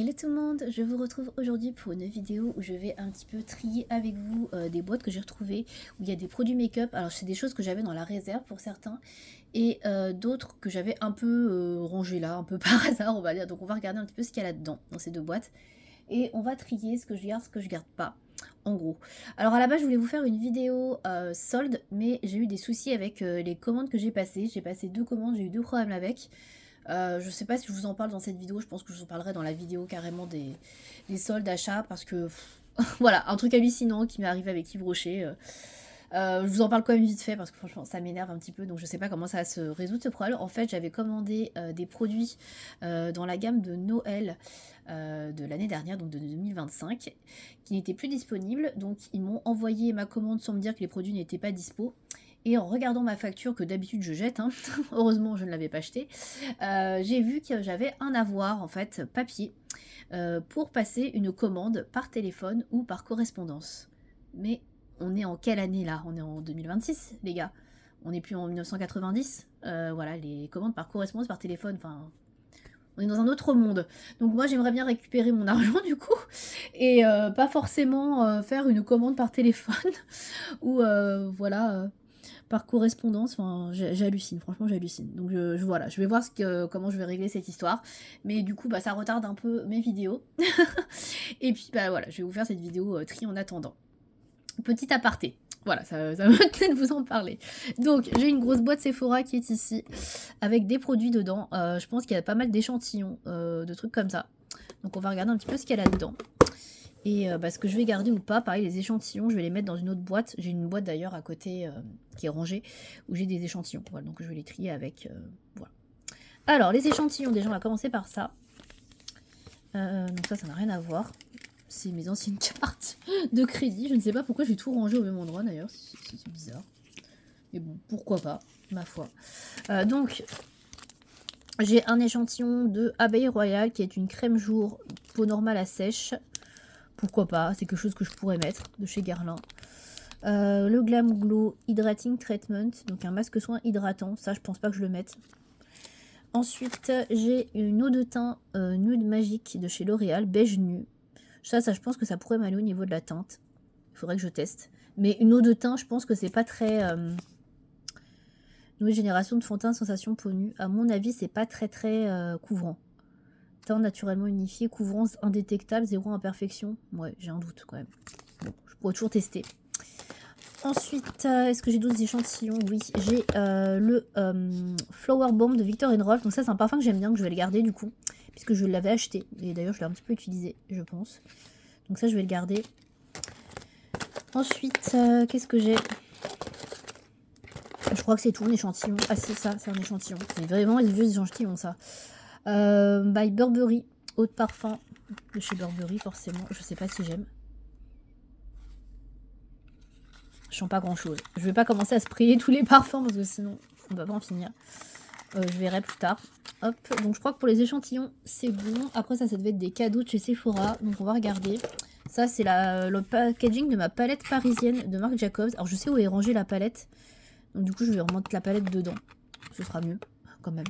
Hello tout le monde, je vous retrouve aujourd'hui pour une vidéo où je vais un petit peu trier avec vous des boîtes que j'ai retrouvées où il y a des produits make-up. Alors c'est des choses que j'avais dans la réserve pour certains et d'autres que j'avais un peu rangées là, un peu par hasard on va dire. Donc on va regarder un petit peu ce qu'il y a là-dedans dans ces deux boîtes et on va trier ce que je garde, ce que je garde pas. En gros. Alors à la base je voulais vous faire une vidéo solde mais j'ai eu des soucis avec les commandes que j'ai passées. J'ai passé 2 commandes, j'ai eu 2 problèmes avec. Je sais pas si je vous en parle dans cette vidéo, je pense que je vous en parlerai dans la vidéo carrément des soldes d'achat parce que voilà, un truc hallucinant qui m'est arrivé avec Yves Rocher. Je vous en parle quand même vite fait parce que franchement ça m'énerve un petit peu donc je sais pas comment ça va se résoudre ce problème. En fait j'avais commandé des produits dans la gamme de Noël de l'année dernière, donc de 2025, qui n'étaient plus disponibles. Donc ils m'ont envoyé ma commande sans me dire que les produits n'étaient pas dispo. Et en regardant ma facture, que d'habitude je jette, hein, heureusement je ne l'avais pas acheté, j'ai vu que j'avais un avoir en fait papier pour passer une commande par téléphone ou par correspondance. Mais on est en quelle année là? On est en 2026 les gars. On n'est plus en 1990. Voilà, les commandes par correspondance, par téléphone, enfin... On est dans un autre monde. Donc moi j'aimerais bien récupérer mon argent du coup. Et pas forcément faire une commande par téléphone. Ou voilà... par correspondance, enfin j'hallucine, franchement j'hallucine. Donc voilà, je vais voir comment je vais régler cette histoire. Mais du coup bah ça retarde un peu mes vidéos. Et puis bah voilà, je vais vous faire cette vidéo tri en attendant. Petit aparté. Voilà, ça va peut-être vous en parler. Donc, j'ai une grosse boîte Sephora qui est ici, avec des produits dedans. Je pense qu'il y a pas mal d'échantillons, de trucs comme ça. Donc, on va regarder un petit peu ce qu'il y a là-dedans. Et bah, ce que je vais garder ou pas, pareil, les échantillons, je vais les mettre dans une autre boîte. J'ai une boîte d'ailleurs à côté qui est rangée, où j'ai des échantillons. Voilà, donc je vais les trier avec... voilà. Alors, les échantillons, déjà, on va commencer par ça. Donc ça n'a rien à voir. C'est mes anciennes cartes de crédit. Je ne sais pas pourquoi j'ai tout rangé au même endroit d'ailleurs. C'est bizarre. Mais bon, pourquoi pas, ma foi. Donc, j'ai un échantillon de Abeille Royale qui est une crème jour peau normale à sèche. Pourquoi pas, c'est quelque chose que je pourrais mettre de chez Guerlain. Le Glam Glow Hydrating Treatment, donc un masque soin hydratant. Ça, je pense pas que je le mette. Ensuite, j'ai une eau de teint nude magique de chez L'Oréal, beige nu. Ça, je pense que ça pourrait m'aller au niveau de la teinte. Il faudrait que je teste. Mais une eau de teint, je pense que c'est pas très... nouvelle génération de fond de teint sensation peau nue. À mon avis, c'est pas très couvrant. Teint naturellement unifié, couvrance indétectable, zéro imperfection. Ouais, j'ai un doute quand même. Bon, je pourrais toujours tester. Ensuite, est-ce que j'ai d'autres échantillons? Oui, j'ai le Flower Bomb de Viktor & Rolf. Donc ça, c'est un parfum que j'aime bien, que je vais le garder du coup. Puisque je l'avais acheté. Et d'ailleurs, je l'ai un petit peu utilisé, je pense. Donc ça, je vais le garder. Ensuite, qu'est-ce que j'ai? Je crois que c'est tout un échantillon. Ah, c'est ça, c'est un échantillon. C'est vraiment les vieux échantillons, ça. By Burberry, eau de parfum de chez Burberry, forcément. Je sais pas si j'aime. Je sens pas grand chose. Je vais pas commencer à sprayer tous les parfums parce que sinon on va pas en finir. Je verrai plus tard. Hop, donc je crois que pour les échantillons c'est bon. Après ça devait être des cadeaux de chez Sephora. Donc on va regarder. Ça c'est le packaging de ma palette parisienne de Marc Jacobs. Alors je sais où est rangée la palette. Donc du coup je vais remonter la palette dedans. Ce sera mieux quand même.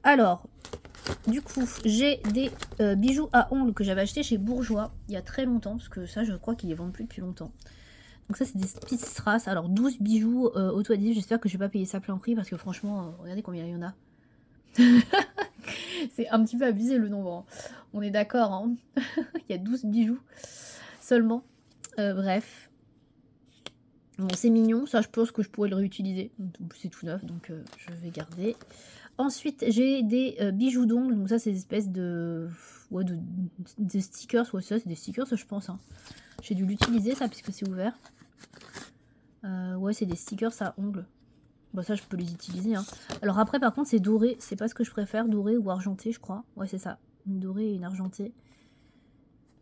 Alors, du coup, j'ai des bijoux à ongles que j'avais acheté chez Bourjois il y a très longtemps. Parce que ça je crois qu'ils les vendent plus depuis longtemps. Donc ça c'est des petites strass. Alors 12 bijoux auto-adhésifs. J'espère que je vais pas payer ça plein prix parce que franchement, regardez combien il y en a. C'est un petit peu abusé le nombre. Hein. On est d'accord. Hein. Il y a 12 bijoux seulement. Bref. Bon c'est mignon. Ça je pense que je pourrais le réutiliser. C'est tout neuf donc je vais garder. Ensuite j'ai des bijoux d'ongles. Donc ça c'est des espèces de... Ouais, de stickers. Ouais ça c'est des stickers ça je pense. Hein. J'ai dû l'utiliser ça puisque c'est ouvert. Ouais, c'est des stickers à ongles. Bah ça, je peux les utiliser. Hein. Alors après, par contre, c'est doré. C'est pas ce que je préfère, doré ou argenté, je crois. Ouais, c'est ça. Une dorée et une argentée.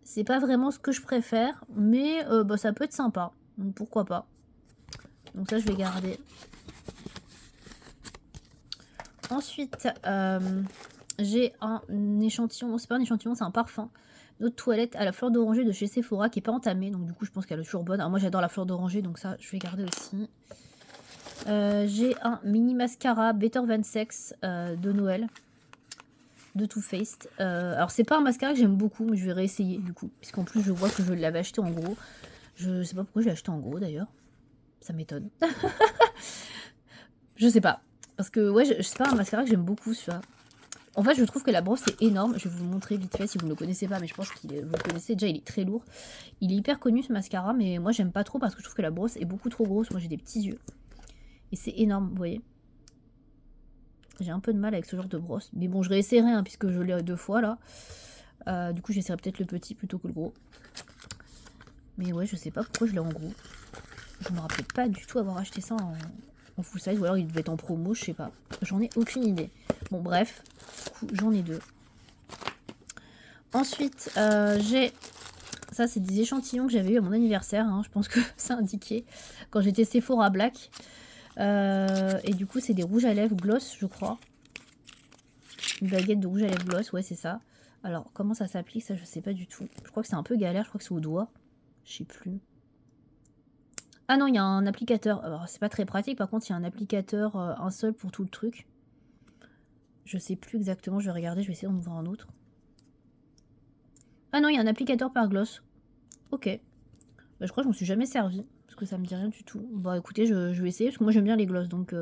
C'est pas vraiment ce que je préfère, mais bah, ça peut être sympa. Donc pourquoi pas. Donc ça, je vais garder. Ensuite, j'ai un échantillon. C'est pas un échantillon, c'est un parfum. Notre toilette à la fleur d'oranger de chez Sephora qui est pas entamée. Donc du coup, je pense qu'elle est toujours bonne. Alors moi, j'adore la fleur d'oranger, donc ça, je vais garder aussi. J'ai un mini mascara Better Than Sex de Noël. de Too Faced. Alors c'est pas un mascara que j'aime beaucoup, mais je vais réessayer du coup. Puisqu'en plus je vois que je l'avais acheté en gros. Je sais pas pourquoi je l'ai acheté en gros d'ailleurs. Ça m'étonne. Je sais pas. Parce que ouais, c'est pas un mascara que j'aime beaucoup celui-là. En fait, je trouve que la brosse est énorme. Je vais vous montrer vite fait si vous ne le connaissez pas, mais je pense que vous le connaissez déjà, il est très lourd. Il est hyper connu ce mascara, mais moi j'aime pas trop parce que je trouve que la brosse est beaucoup trop grosse. Moi j'ai des petits yeux. Et c'est énorme, vous voyez. J'ai un peu de mal avec ce genre de brosse. Mais bon, je réessayerai, hein, puisque je l'ai 2 fois là. Du coup, j'essaierai peut-être le petit plutôt que le gros. Mais ouais, je sais pas pourquoi je l'ai en gros. Je me rappelle pas du tout avoir acheté ça en full size. Ou alors il devait être en promo, je sais pas. J'en ai aucune idée. Bon, bref. Du coup, j'en ai 2. Ensuite, j'ai... Ça, c'est des échantillons que j'avais eu à mon anniversaire. Hein. Je pense que c'est indiqué. Quand j'étais Sephora Black. Et du coup, c'est des rouges à lèvres gloss, je crois. Une baguette de rouge à lèvres gloss, ouais, c'est ça. Alors, comment ça s'applique, ça, je sais pas du tout. Je crois que c'est un peu galère, je crois que c'est au doigt. Je sais plus. Ah non, il y a un applicateur. Alors, c'est pas très pratique, par contre, il y a un applicateur, un seul pour tout le truc. Je sais plus exactement, je vais regarder, je vais essayer d'en ouvrir un autre. Ah non, il y a un applicateur par gloss. Ok. Bah, je crois que je m'en suis jamais servi, parce que ça me dit rien du tout. Bon, écoutez, je vais essayer, parce que moi j'aime bien les gloss, donc...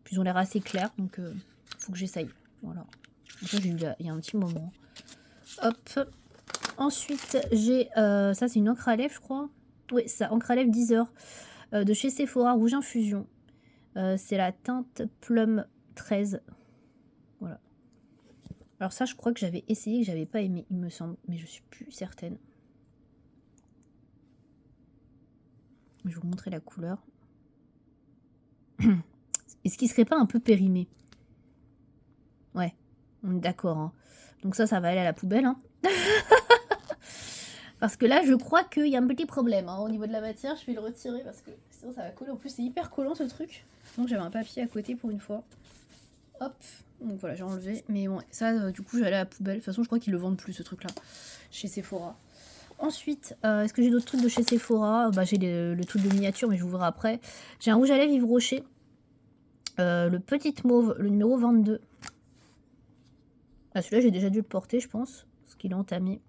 puis ils ont l'air assez clairs, donc faut que j'essaye. Voilà. Donc là, j'ai eu il y a un petit moment. Hop. Ensuite, j'ai... ça, c'est une encre à lèvres, je crois. Oui, ça, encre à lèvres 10 heures. De chez Sephora, rouge infusion. C'est la teinte Plum 13. Voilà. Alors ça, je crois que j'avais essayé, que j'avais pas aimé, il me semble. Mais je suis plus certaine. Je vais vous montrer la couleur. Est-ce qu'il serait pas un peu périmé? Ouais, on est d'accord. Hein. Donc ça va aller à la poubelle. Hein. Parce que là, je crois qu'il y a un petit problème. Hein. Au niveau de la matière, je vais le retirer parce que sinon ça va coller. En plus, c'est hyper collant ce truc. Donc j'avais un papier à côté pour une fois. Hop. Donc voilà, j'ai enlevé. Mais bon, ça, du coup, je vais aller à la poubelle. De toute façon, je crois qu'ils le vendent plus, ce truc-là, chez Sephora. Ensuite, est-ce que j'ai d'autres trucs de chez Sephora? Bah, j'ai le truc de miniature, mais je vous verrai après. J'ai un rouge à lèvres Yves Rocher. Le petit mauve, le numéro 22. Ah, celui-là, j'ai déjà dû le porter, je pense. Parce qu'il est entamé.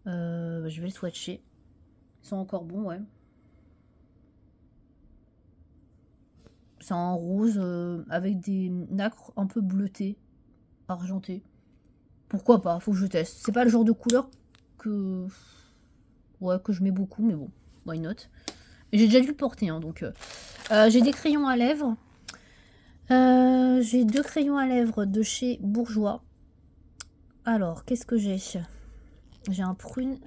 Je vais le swatcher. Ils sont encore bons, ouais. C'est en rose avec des nacres un peu bleutées, argentées. Pourquoi pas, faut que je teste. C'est pas le genre de couleur que je mets beaucoup, mais bon, why not. Et j'ai déjà dû le porter, hein, donc... j'ai des crayons à lèvres. J'ai 2 crayons à lèvres de chez Bourjois. Alors, qu'est-ce que j'ai? J'ai un prune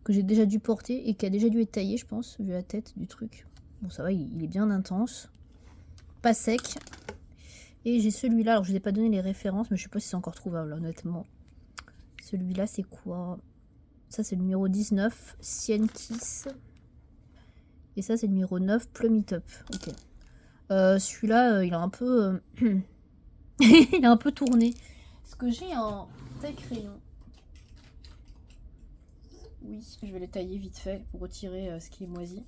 que j'ai déjà dû porter et qui a déjà dû être taillé, je pense, vu la tête du truc. Bon, ça va, il est bien intense. Pas sec. Et j'ai celui-là, alors je ne vous ai pas donné les références, mais je sais pas si c'est encore trouvable, honnêtement. Celui-là, c'est quoi? Ça, c'est le numéro 19, Sienne Kiss. Et ça, c'est le numéro 9, Plum It Up. Ok. Celui-là, il a un peu... il a un peu tourné. Est-ce que j'ai un taille-crayon? Oui, je vais le tailler vite fait pour retirer ce qui est moisi.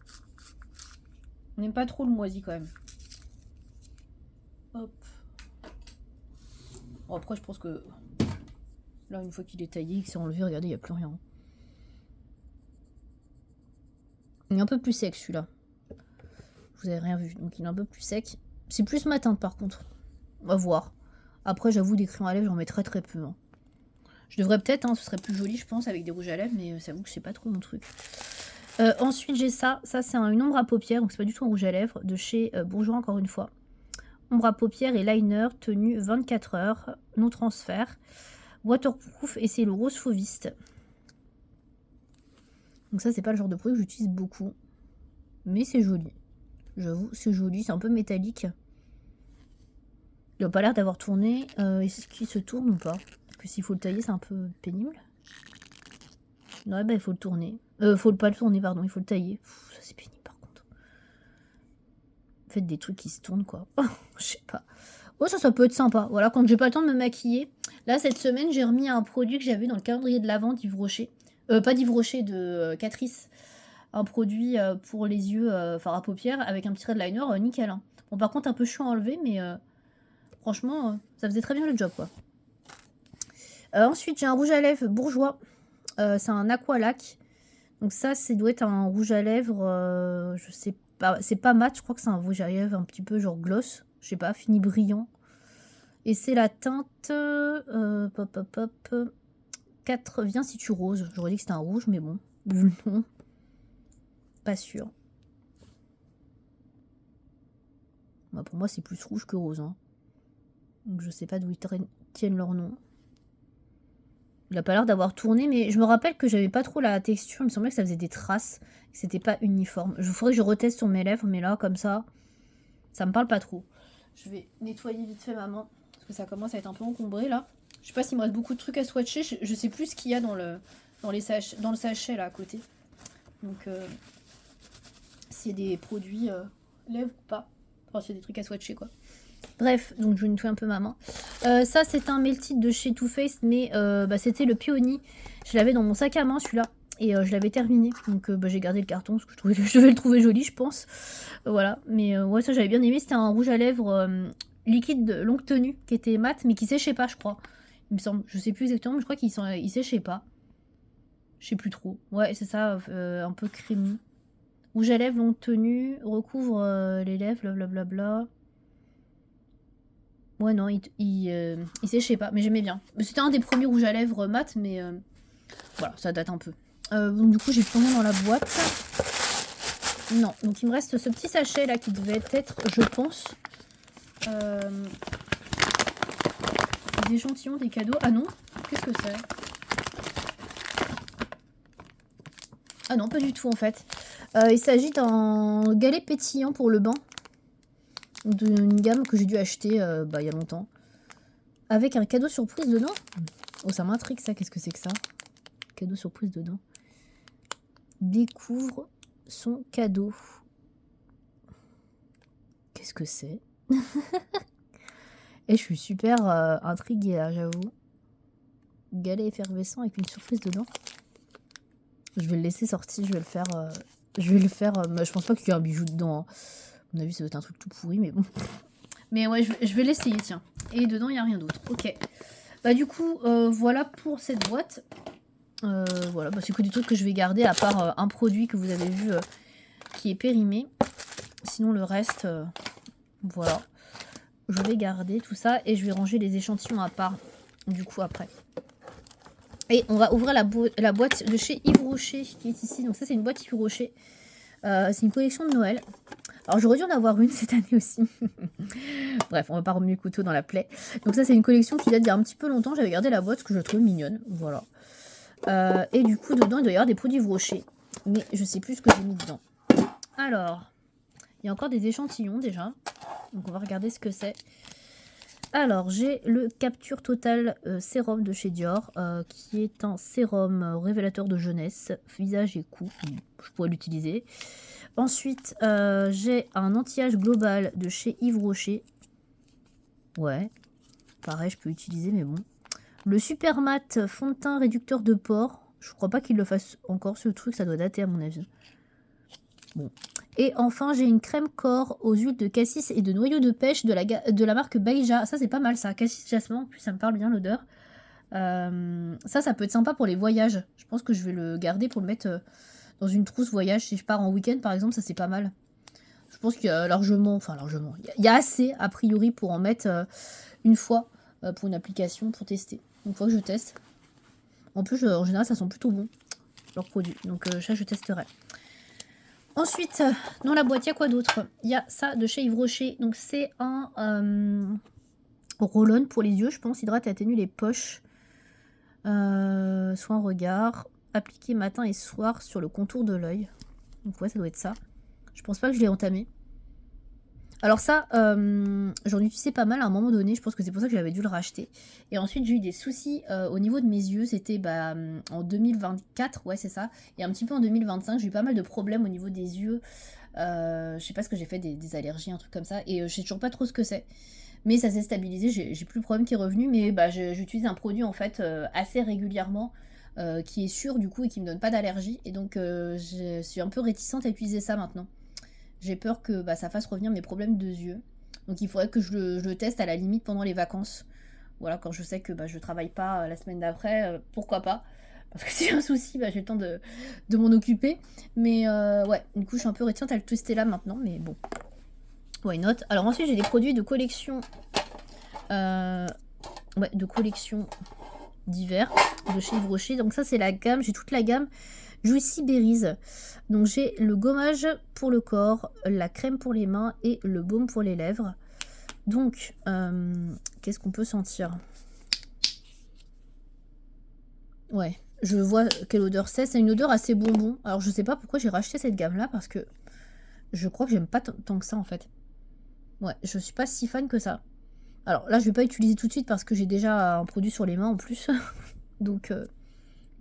On n'aime pas trop le moisi quand même. Hop. Bon, après, je pense que là, une fois qu'il est taillé, qu'il s'est enlevé, regardez, il n'y a plus rien. Il est un peu plus sec celui-là. Vous avez rien vu, donc il est un peu plus sec. C'est plus ma teinte par contre. On va voir. Après, j'avoue, des crayons à lèvres, j'en mets très peu. Hein. Je devrais peut-être, hein, ce serait plus joli, je pense, avec des rouges à lèvres, mais j'avoue que c'est pas trop mon truc. Ensuite, j'ai ça. Ça, c'est une ombre à paupières, donc c'est pas du tout un rouge à lèvres, de chez Bourjois, encore une fois. Ombre à paupières et liner, tenue 24 heures, non transfert, waterproof, et c'est le rose fauviste. Donc ça, c'est pas le genre de produit que j'utilise beaucoup. Mais c'est joli. J'avoue, c'est joli, c'est un peu métallique. Il n'a pas l'air d'avoir tourné. Est-ce qu'il se tourne ou pas? Parce que s'il faut le tailler, c'est un peu pénible. Ouais, bah il faut le tourner. Faut pas le tourner, pardon, il faut le tailler. Pff, ça, c'est pénible par contre. Faites des trucs qui se tournent, quoi. Je sais pas. Oh, ça peut être sympa. Voilà, quand j'ai pas le temps de me maquiller. Là, cette semaine, j'ai remis un produit que j'avais dans le calendrier de l'Avent d'Yves Rocher. Pas d'Yves Rocher, de Catrice. Un produit pour les yeux, fard à paupières, avec un petit trait de liner nickel. Hein. Bon, par contre, un peu chiant à enlever, mais Franchement, ça faisait très bien le job, quoi. Ensuite, j'ai un rouge à lèvres bourgeois. C'est un Aqualac. Donc ça doit être un rouge à lèvres, je sais pas, c'est pas mat, je crois que c'est un rouge à lèvres un petit peu genre gloss, je sais pas, fini brillant. Et c'est la teinte, pop, pop, pop, 4, viens si tu roses. J'aurais dit que c'était un rouge, mais bon, vu le nom, pas sûr. Bah, pour moi, c'est plus rouge que rose, hein. Donc je sais pas d'où ils tiennent leur nom. Il a pas l'air d'avoir tourné, mais je me rappelle que j'avais pas trop la texture. Il me semblait que ça faisait des traces, que c'était pas uniforme. Il faudrait que je reteste sur mes lèvres, mais là, comme ça me parle pas trop. Je vais nettoyer vite fait ma main, parce que ça commence à être un peu encombré, là. Je sais pas s'il me reste beaucoup de trucs à swatcher. Je sais plus ce qu'il y a dans le sachet, là, à côté. Donc, s'il y a des produits lèvres ou pas. Enfin, s'il y a des trucs à swatcher, quoi. Bref, donc je vais nettoyer un peu ma main. Ça, c'est un Melted de chez Too Faced, mais c'était le Peony. Je l'avais dans mon sac à main, celui-là, et je l'avais terminé. Donc j'ai gardé le carton, parce que je devais le trouver joli, je pense. Voilà, mais ouais, ça j'avais bien aimé. C'était un rouge à lèvres liquide de longue tenue, qui était mat, mais qui séchait pas, je crois. Il me semble, je sais plus exactement, mais je crois qu'il séchait pas. Je sais plus trop. Ouais, c'est ça, un peu crémeux. Rouge à lèvres, longue tenue, recouvre les lèvres, blablabla. Ouais, non, il séchait pas, mais j'aimais bien. C'était un des premiers rouges à lèvres mat, mais voilà, ça date un peu. Donc du coup, j'ai plongé dans la boîte. Non, donc il me reste ce petit sachet là qui devait être, je pense, des échantillons, des cadeaux. Ah non, qu'est-ce que c'est? Ah non, pas du tout en fait. Il s'agit d'un galet pétillant pour le bain. D'une gamme que j'ai dû acheter il y a longtemps. Avec un cadeau surprise dedans. Oh, ça m'intrigue ça, qu'est-ce que c'est que ça? Cadeau surprise dedans. Découvre son cadeau. Qu'est-ce que c'est? Et je suis super intriguée là, j'avoue. Galet effervescent avec une surprise dedans. Je vais le laisser sortir, je vais le faire. Je pense pas qu'il y ait un bijou dedans, hein. À mon avis, ça doit être un truc tout pourri, mais bon. Mais ouais, je vais l'essayer, tiens. Et dedans, il n'y a rien d'autre. Ok. Bah du coup, voilà pour cette boîte. Voilà, c'est que des trucs que je vais garder, à part un produit que vous avez vu qui est périmé. Sinon, le reste, voilà. Je vais garder tout ça et je vais ranger les échantillons à part, du coup, après. Et on va ouvrir la boîte de chez Yves Rocher qui est ici. Donc ça, c'est une boîte Yves Rocher. C'est une collection de Noël. Alors j'aurais dû en avoir une cette année aussi. Bref, on va pas remuer le couteau dans la plaie. Donc ça, c'est une collection qui date d'il y a un petit peu longtemps. J'avais gardé la boîte parce que je la trouvais mignonne. Voilà. Et du coup, dedans, il doit y avoir des produits Yves Rocher. Mais je sais plus ce que j'ai mis dedans. Alors, il y a encore des échantillons déjà. Donc on va regarder ce que c'est. Alors, j'ai le Capture Total Sérum de chez Dior, qui est un sérum révélateur de jeunesse, visage et cou. Je pourrais l'utiliser. Ensuite, j'ai un anti-âge global de chez Yves Rocher. Ouais, pareil, je peux utiliser, mais bon. Le Super Matte fond de teint réducteur de pores. Je crois pas qu'il le fasse encore, ce truc, ça doit dater à mon avis. Bon. Et enfin, j'ai une crème corps aux huiles de cassis et de noyau de pêche de la marque Baïja. Ça, c'est pas mal, ça. Cassis jasmin, en plus, ça me parle bien l'odeur. Ça peut être sympa pour les voyages. Je pense que je vais le garder pour le mettre dans une trousse voyage. Si je pars en week-end, par exemple, ça, c'est pas mal. Je pense qu'il y a largement... Il y a assez, a priori, pour en mettre une fois pour une application, pour tester. Une fois que je teste. En plus, en général, ça sent plutôt bon, leurs produits. Donc ça, je testerai. Ensuite, dans la boîte, il y a quoi d'autre? Il y a ça de chez Yves Rocher. Donc, c'est un roll-on pour les yeux, je pense. Hydrate et atténue les poches. Soin regard. Appliqué matin et soir sur le contour de l'œil. Donc, ouais, ça doit être ça. Je pense pas que je l'ai entamé. Alors ça, j'en utilisais pas mal à un moment donné. Je pense que c'est pour ça que j'avais dû le racheter. Et ensuite, j'ai eu des soucis au niveau de mes yeux. C'était en 2024, ouais, c'est ça. Et un petit peu en 2025, j'ai eu pas mal de problèmes au niveau des yeux. Je sais pas ce que j'ai fait, des allergies, un truc comme ça. Et je sais toujours pas trop ce que c'est. Mais ça s'est stabilisé, j'ai plus le problème qui est revenu. Mais j'utilise un produit en fait assez régulièrement. Qui est sûr du coup et qui me donne pas d'allergie. Et donc je suis un peu réticente à utiliser ça maintenant. J'ai peur que ça fasse revenir mes problèmes de yeux. Donc il faudrait que je le teste à la limite pendant les vacances. Voilà, quand je sais que bah, je travaille pas la semaine d'après, pourquoi pas. Parce que si j'ai un souci, bah, j'ai le temps de m'en occuper. Mais ouais, du coup je suis un peu réticente à le tester là maintenant, mais bon. Why not. Alors ensuite j'ai des produits de collection. Ouais, de collection d'hiver de chez Yves Rocher. Donc ça c'est la gamme, j'ai toute la gamme Juicy Berries. Donc j'ai le gommage pour le corps, la crème pour les mains et le baume pour les lèvres. Donc qu'est-ce qu'on peut sentir? Ouais, je vois quelle odeur c'est. C'est une odeur assez bonbon. Alors je sais pas pourquoi j'ai racheté cette gamme là parce que je crois que j'aime pas tant que ça en fait. Ouais, je suis pas si fan que ça. Alors là je vais pas utiliser tout de suite parce que j'ai déjà un produit sur les mains en plus. Donc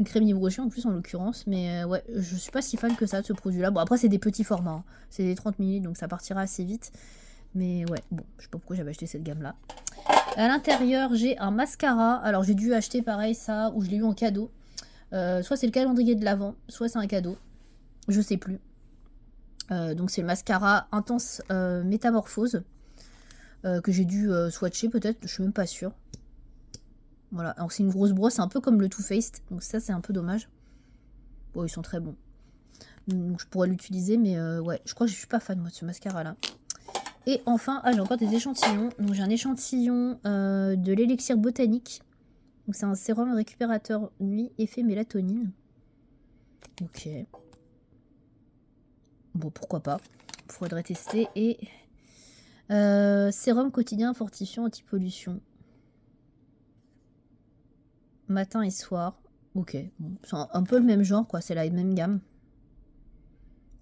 une crème Yves Rocher en plus en l'occurrence. Mais ouais, je suis pas si fan que ça de ce produit là. Bon après c'est des petits formats. Hein. C'est des 30 ml donc ça partira assez vite. Mais ouais, bon, je sais pas pourquoi j'avais acheté cette gamme là. À l'intérieur j'ai un mascara. Alors j'ai dû acheter pareil ça ou je l'ai eu en cadeau. Soit c'est le calendrier de l'Avent, soit c'est un cadeau. Je sais plus. Donc c'est le mascara Intense Métamorphose. Que j'ai dû swatcher peut-être, je suis même pas sûre. Voilà, alors c'est une grosse brosse, c'est un peu comme le Too Faced, donc ça c'est un peu dommage. Bon, ils sont très bons. Donc je pourrais l'utiliser, mais ouais, je crois que je suis pas fan moi de ce mascara là. Et enfin, j'ai encore des échantillons. Donc j'ai un échantillon de l'élixir botanique. Donc c'est un sérum récupérateur nuit, effet mélatonine. Ok. Bon, pourquoi pas. Faudrait tester. Et sérum quotidien fortifiant anti-pollution. Matin et soir. Ok. Bon, c'est un peu le même genre, quoi. C'est la même gamme.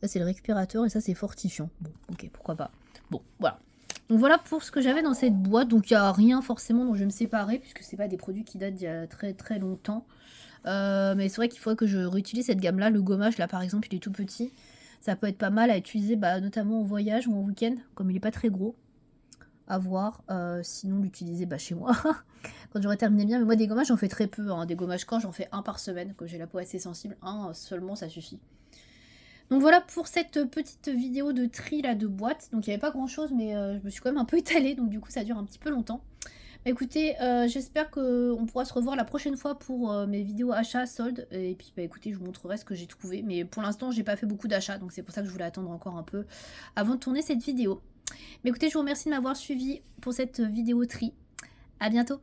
Ça, c'est le récupérateur et ça, c'est fortifiant. Bon, ok, pourquoi pas. Bon, voilà. Donc voilà pour ce que j'avais dans cette boîte. Donc il n'y a rien forcément dont je vais me séparer puisque c'est pas des produits qui datent d'il y a très très longtemps. Mais c'est vrai qu'il faudrait que je réutilise cette gamme-là. Le gommage, là, par exemple, il est tout petit. Ça peut être pas mal à utiliser, bah, notamment en voyage ou en week-end, comme il n'est pas très gros. À voir. Sinon, l'utiliser bah, chez moi. Quand j'aurai terminé bien. Mais moi, des gommages, j'en fais très peu. Hein. Des gommages corps, j'en fais un par semaine. Comme j'ai la peau assez sensible, un seulement, ça suffit. Donc voilà pour cette petite vidéo de tri là de boîte. Donc il n'y avait pas grand chose, mais je me suis quand même un peu étalée. Donc du coup, ça dure un petit peu longtemps. Bah, écoutez, j'espère qu'on pourra se revoir la prochaine fois pour mes vidéos achats, soldes. Et puis bah écoutez, je vous montrerai ce que j'ai trouvé. Mais pour l'instant, j'ai pas fait beaucoup d'achats, donc c'est pour ça que je voulais attendre encore un peu avant de tourner cette vidéo. Mais écoutez, je vous remercie de m'avoir suivi pour cette vidéo tri. À bientôt!